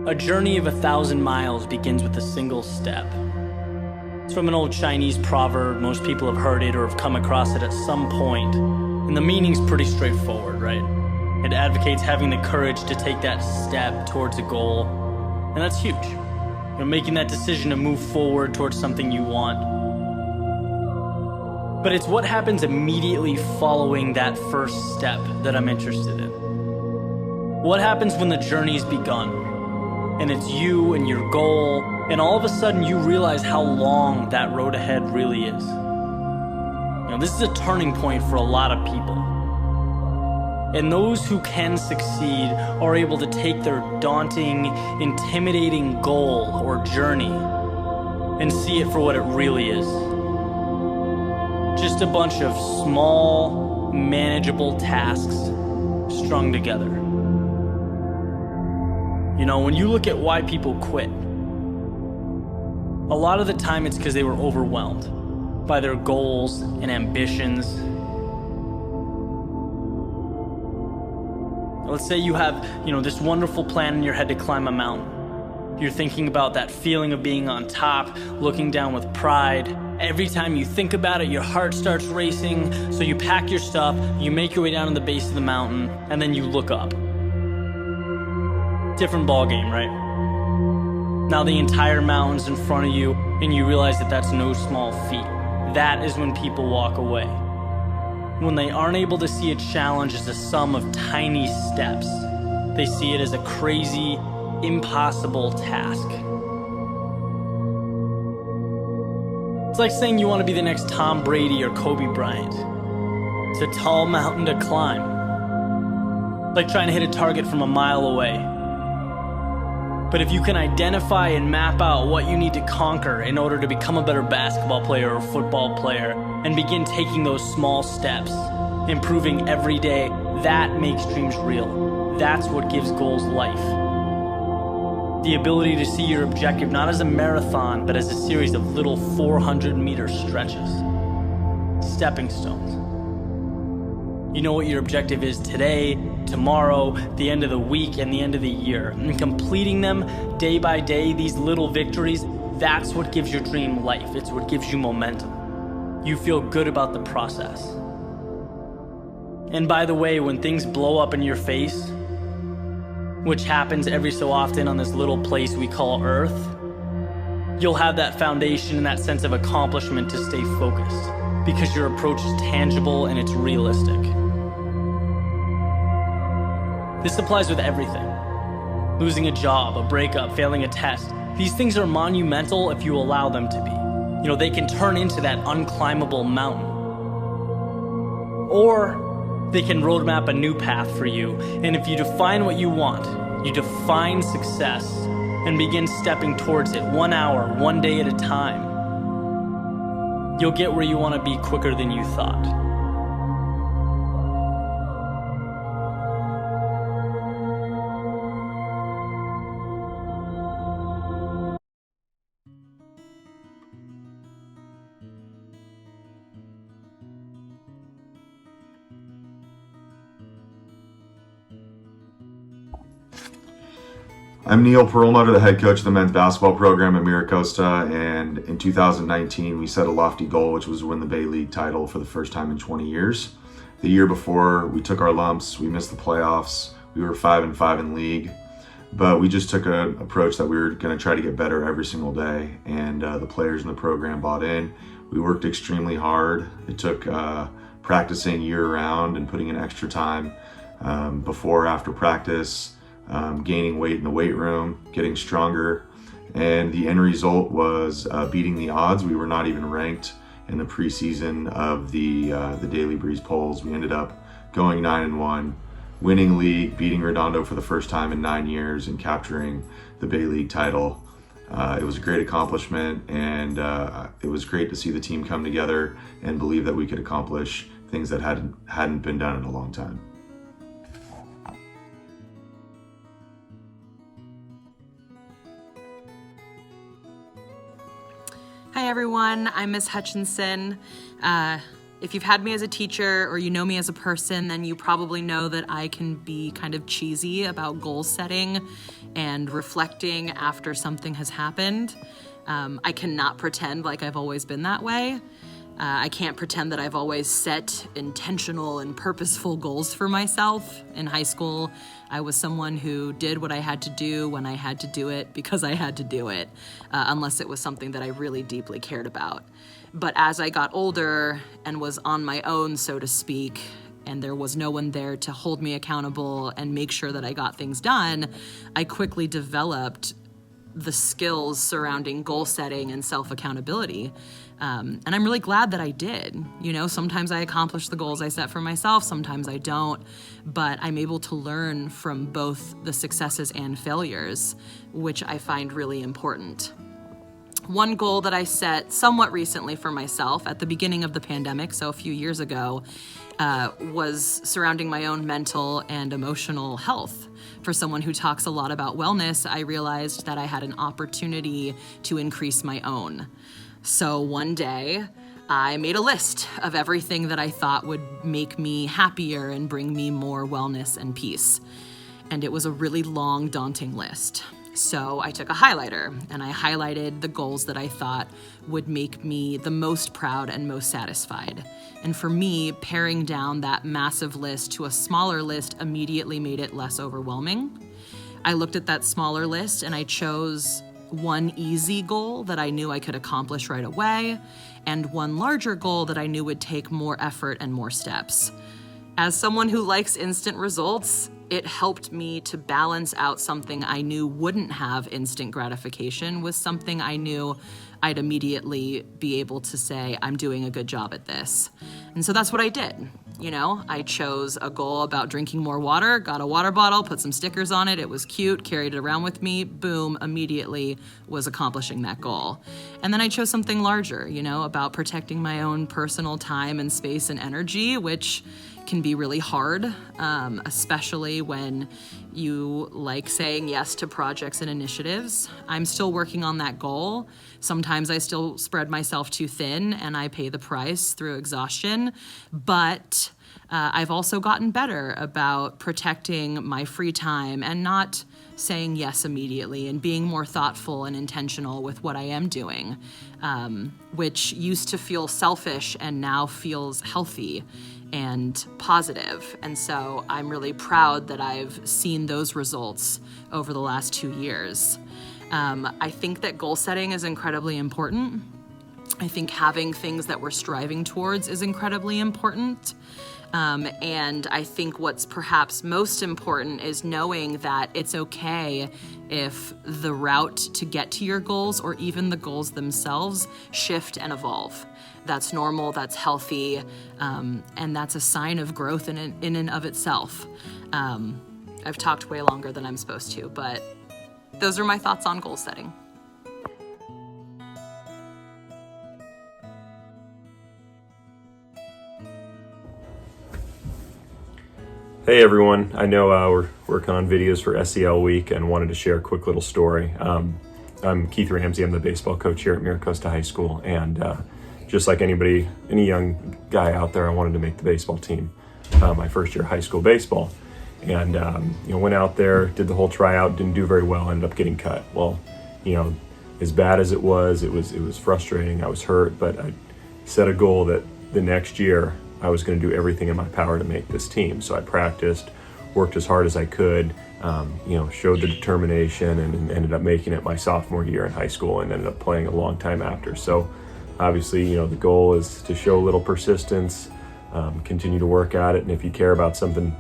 A journey of 1,000 miles begins with a single step. It's from an old Chinese proverb. Most people have heard it or have come across it at some point. And the meaning's pretty straightforward, right? It advocates having the courage to take that step towards a goal. And that's huge. Making that decision to move forward towards something you want. But it's what happens immediately following that first step that I'm interested in. What happens when the journey's begun? And it's you and your goal, and all of a sudden you realize how long that road ahead really is. This is a turning point for a lot of people. And those who can succeed are able to take their daunting, intimidating goal or journey and see it for what it really is. Just a bunch of small, manageable tasks strung together. When you look at why people quit, a lot of the time it's because they were overwhelmed by their goals and ambitions. Let's say you have, this wonderful plan in your head to climb a mountain. You're thinking about that feeling of being on top, looking down with pride. Every time you think about it, your heart starts racing. So you pack your stuff, you make your way down to the base of the mountain, and then you look up. Different ball game, right? Now the entire mountain's in front of you, and you realize that that's no small feat. That is when people walk away. When they aren't able to see a challenge as a sum of tiny steps, they see it as a crazy, impossible task. It's like saying you want to be the next Tom Brady or Kobe Bryant. It's a tall mountain to climb. It's like trying to hit a target from a mile away. But if you can identify and map out what you need to conquer in order to become a better basketball player or football player, and begin taking those small steps, improving every day, that makes dreams real. That's what gives goals life. The ability to see your objective not as a marathon, but as a series of little 400-meter stretches. Stepping stones. You know what your objective is today, tomorrow, the end of the week, and the end of the year. And completing them day by day, these little victories, that's what gives your dream life. It's what gives you momentum. You feel good about the process. And by the way, when things blow up in your face, which happens every so often on this little place we call Earth, you'll have that foundation and that sense of accomplishment to stay focused, because your approach is tangible and it's realistic. This applies with everything. Losing a job, a breakup, failing a test. These things are monumental if you allow them to be. They can turn into that unclimbable mountain. Or they can roadmap a new path for you. And if you define what you want, you define success and begin stepping towards it 1 hour, 1 day at a time, you'll get where you want to be quicker than you thought. I'm Neil Perlmutter, the head coach of the men's basketball program at Miracosta, and in 2019 we set a lofty goal, which was to win the Bay League title for the first time in 20 years. The year before, we took our lumps, we missed the playoffs, we were 5-5 in league, but we just took an approach that we were going to try to get better every single day, and the players in the program bought in. We worked extremely hard. It took practicing year-round and putting in extra time before, after practice, gaining weight in the weight room, getting stronger, and the end result was beating the odds. We were not even ranked in the preseason of the Daily Breeze polls. We ended up going 9-1, winning league, beating Redondo for the first time in 9 years, and capturing the Bay League title. It was a great accomplishment, and it was great to see the team come together and believe that we could accomplish things that hadn't been done in a long time. Hi everyone, I'm Ms. Hutchinson. If you've had me as a teacher or you know me as a person, then you probably know that I can be kind of cheesy about goal setting and reflecting after something has happened. I cannot pretend like I've always been that way. I can't pretend that I've always set intentional and purposeful goals for myself. In high school, I was someone who did what I had to do when I had to do it because I had to do it, unless it was something that I really deeply cared about. But as I got older and was on my own, so to speak, and there was no one there to hold me accountable and make sure that I got things done, I quickly developed the skills surrounding goal setting and self-accountability. And I'm really glad that I did. You know, sometimes I accomplish the goals I set for myself, sometimes I don't, but I'm able to learn from both the successes and failures, which I find really important. One goal that I set somewhat recently for myself at the beginning of the pandemic, so a few years ago, was surrounding my own mental and emotional health. For someone who talks a lot about wellness, I realized that I had an opportunity to increase my own. So one day, I made a list of everything that I thought would make me happier and bring me more wellness and peace. And it was a really long, daunting list. So I took a highlighter and I highlighted the goals that I thought would make me the most proud and most satisfied. And for me, paring down that massive list to a smaller list immediately made it less overwhelming. I looked at that smaller list and I chose one easy goal that I knew I could accomplish right away, and one larger goal that I knew would take more effort and more steps. As someone who likes instant results, it helped me to balance out something I knew wouldn't have instant gratification with something I knew I'd immediately be able to say, I'm doing a good job at this. And so that's what I did. You know, I chose a goal about drinking more water, got a water bottle, put some stickers on it. It was cute, carried it around with me. Boom, immediately was accomplishing that goal. And then I chose something larger, you know, about protecting my own personal time and space and energy, which can be really hard, especially when you like saying yes to projects and initiatives. I'm still working on that goal. Sometimes I still spread myself too thin and I pay the price through exhaustion, but I've also gotten better about protecting my free time and not saying yes immediately and being more thoughtful and intentional with what I am doing, which used to feel selfish and now feels healthy and positive. And so I'm really proud that I've seen those results over the last 2 years. I think that goal setting is incredibly important. I think having things that we're striving towards is incredibly important. And I think what's perhaps most important is knowing that it's okay if the route to get to your goals or even the goals themselves shift and evolve. That's normal, that's healthy, and that's a sign of growth in and of itself. I've talked way longer than I'm supposed to, but those are my thoughts on goal setting. Hey everyone, I know we're working on videos for SEL Week and wanted to share a quick little story. I'm Keith Ramsey, I'm the baseball coach here at Miracosta High School, and just like any young guy out there, I wanted to make the baseball team my first year of high school baseball. And went out there, did the whole tryout, didn't do very well, ended up getting cut. Well, as bad as it was frustrating, I was hurt, but I set a goal that the next year I was going to do everything in my power to make this team. So I practiced, worked as hard as I could, showed the determination, and ended up making it my sophomore year in high school and ended up playing a long time after. So obviously, the goal is to show a little persistence, continue to work at it, and if you care about something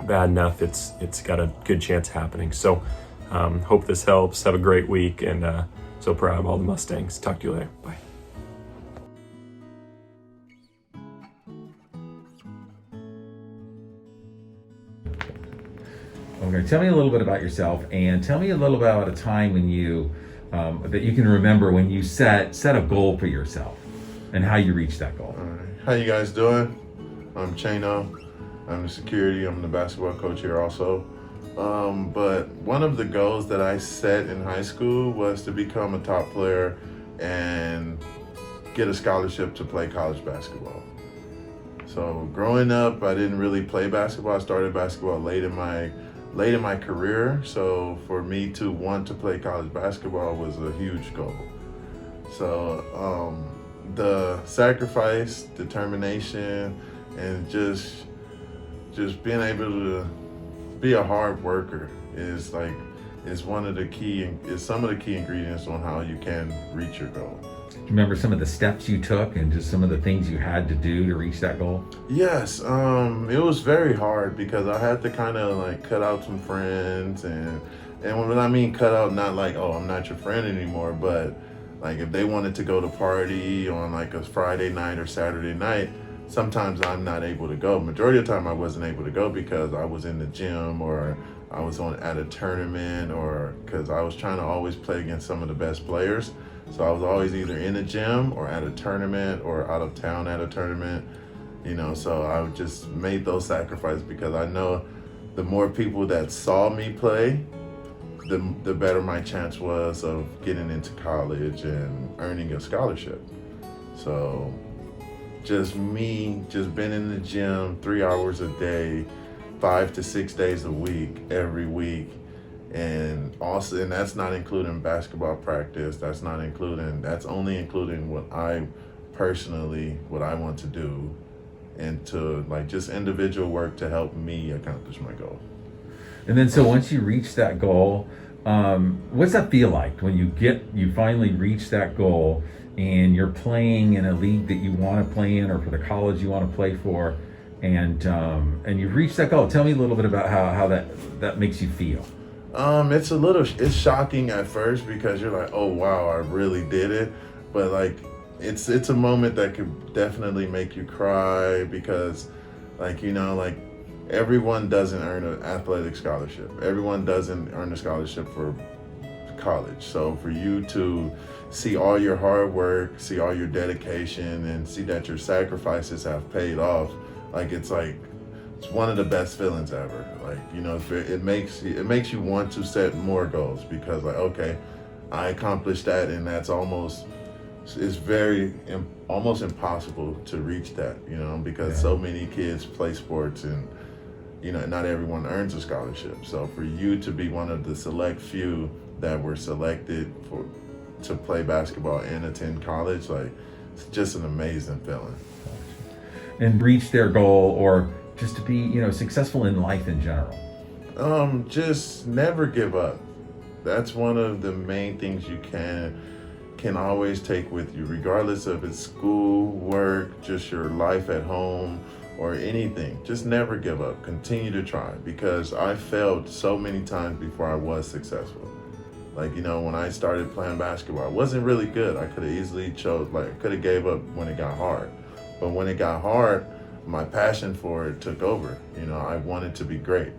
bad enough, it's got a good chance happening. So hope this helps. Have a great week, and so proud of all the Mustangs. Talk to you later. Bye. Okay, tell me a little bit about yourself, and tell me a little about a time when you that you can remember when you set a goal for yourself and how you reached that goal. All right. How you guys doing? I'm Chano. I'm the security. I'm the basketball coach here also. But one of the goals that I set in high school was to become a top player and get a scholarship to play college basketball. So growing up, I didn't really play basketball. I started basketball late in my career. So for me to want to play college basketball was a huge goal. So the sacrifice, determination, and just being able to be a hard worker is some of the key ingredients on how you can reach your goal. Do you remember some of the steps you took and just some of the things you had to do to reach that goal? Yes, it was very hard because I had to kind of like cut out some friends, and when I mean cut out, not like, oh, I'm not your friend anymore, but like if they wanted to go to party on like a Friday night or Saturday night, sometimes I'm not able to go. Majority of the time I wasn't able to go because I was in the gym, or I was at a tournament, or because I was trying to always play against some of the best players. So I was always either in the gym or at a tournament or out of town at a tournament, so I just made those sacrifices because I know the more people that saw me play, the better my chance was of getting into college and earning a scholarship. So just being in the gym 3 hours a day, 5 to 6 days a week, every week. And that's not including basketball practice. That's only including what I want to do, and to like just individual work to help me accomplish my goal. And then, so once you reach that goal, what's that feel like when you finally reach that goal and you're playing in a league that you want to play in, or for the college you want to play for, and you've reached that goal? Tell me a little bit about how that makes you feel. It's shocking at first because you're like, oh wow, I really did it. But like, it's a moment that could definitely make you cry because like everyone doesn't earn an athletic scholarship. Everyone doesn't earn a scholarship for college. So for you to see all your hard work, see all your dedication, and see that your sacrifices have paid off, it's one of the best feelings ever. It makes you want to set more goals because okay, I accomplished that, and that's almost impossible to reach that, because so many kids play sports, and not everyone earns a scholarship. So for you to be one of the select few that were selected to play basketball and attend college, it's just an amazing feeling. And reach their goal, or just to be, successful in life in general? Just never give up. That's one of the main things you can always take with you, regardless of it's school, work, just your life at home, or anything. Just never give up. Continue to try, because I failed so many times before I was successful. When I started playing basketball, I wasn't really good. I could have easily could have gave up when it got hard. But when it got hard, my passion for it took over. I wanted to be great.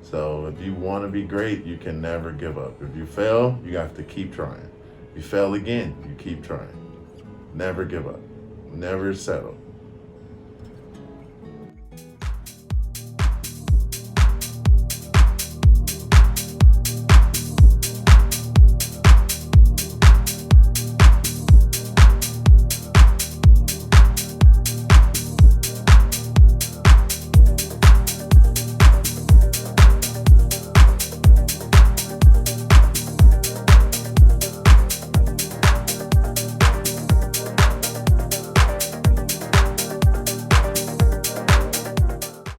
So if you want to be great, you can never give up. If you fail, you have to keep trying. You fail again, you keep trying. Never give up. Never settle.